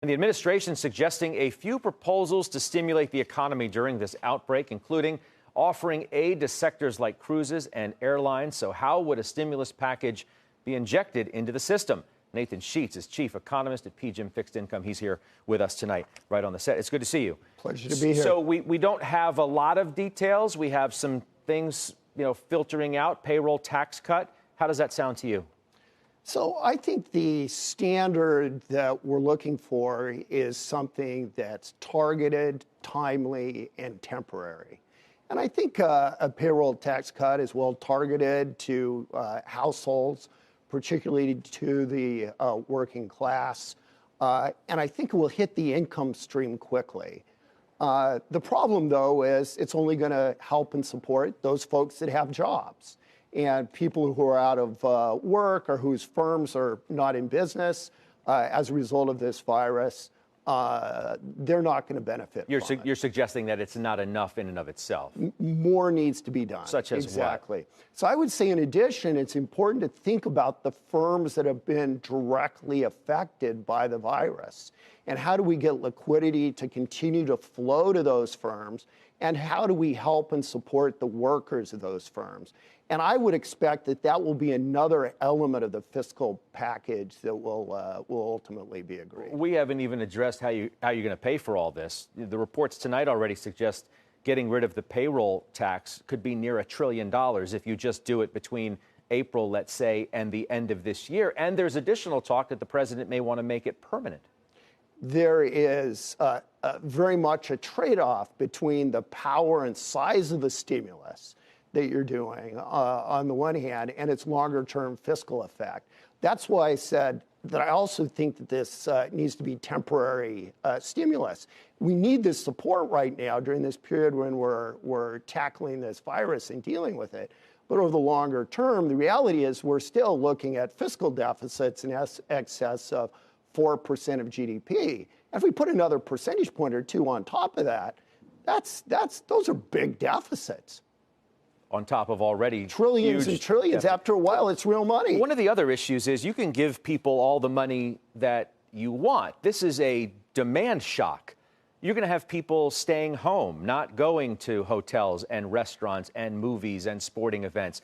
And the administration suggesting a few proposals to stimulate the economy during this outbreak, including offering aid to sectors like cruises and airlines. So how would a stimulus package be injected into the system? Nathan Sheets is chief economist at PGIM Fixed Income. He's here with us tonight, right on the set. It's good to see you. Pleasure to be here. So we don't have a lot of details. We have some things, filtering out, payroll tax cut. How does that sound to you? So I think the standard that we're looking for is something that's targeted, timely, and temporary. And I think a payroll tax cut is well targeted to households, particularly to the working class. And I think it will hit the income stream quickly. The problem, though, is it's only going to help and support those folks that have jobs. And people who are out of work or whose firms are not in business as a result of this virus, they're not going to benefit from it. You're suggesting that it's not enough in and of itself. More needs to be done. Such as exactly. what? So I would say, in addition, it's important to think about the firms that have been directly affected by the virus. And how do we get liquidity to continue to flow to those firms? And how do we help and support the workers of those firms? And I would expect that that will be another element of the fiscal package that will ultimately be agreed. We haven't even addressed how you're going to pay for all this. The reports tonight already suggest getting rid of the payroll tax could be near $1 trillion if you just do it between April, let's say, and the end of this year. And there's additional talk that the president may want to make it permanent. There is very much a trade-off between the power and size of the stimulus that you're doing on the one hand, and its longer-term fiscal effect. That's why I said that I also think that this needs to be temporary stimulus. We need this support right now during this period when we're tackling this virus and dealing with it. But over the longer term, the reality is we're still looking at fiscal deficits in excess of 4% of GDP. And if we put another percentage point or two on top of that, those are big deficits. On top of already trillions and trillions. After a while, it's real money. One of the other issues is you can give people all the money that you want. This is a demand shock. You're going to have people staying home, not going to hotels and restaurants and movies and sporting events.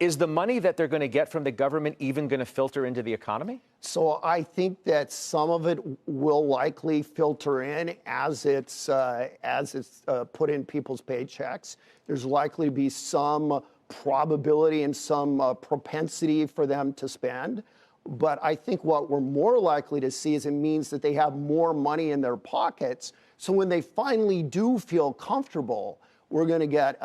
Is the money that they're going to get from the government even going to filter into the economy? So I think that some of it will likely filter in as it's put in people's paychecks. There's likely to be some probability and some propensity for them to spend. But I think what we're more likely to see is it means that they have more money in their pockets. So when they finally do feel comfortable, we're going to get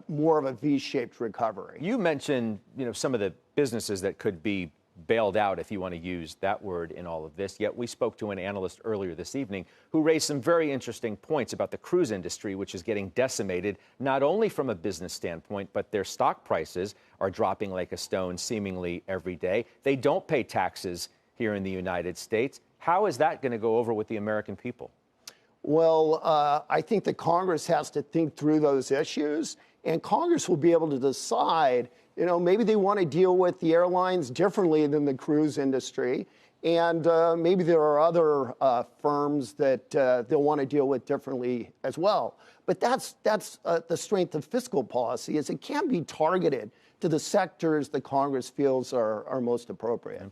more of a V-shaped recovery. You mentioned, some of the businesses that could be bailed out, if you want to use that word in all of this. Yet we spoke to an analyst earlier this evening who raised some very interesting points about the cruise industry, which is getting decimated, not only from a business standpoint, but their stock prices are dropping like a stone seemingly every day. They don't pay taxes here in the United States. How is that going to go over with the American people? Well, I think that Congress has to think through those issues, and Congress will be able to decide, maybe they want to deal with the airlines differently than the cruise industry, and maybe there are other firms that they'll want to deal with differently as well. But that's the strength of fiscal policy, is it can be targeted to the sectors that Congress feels are most appropriate.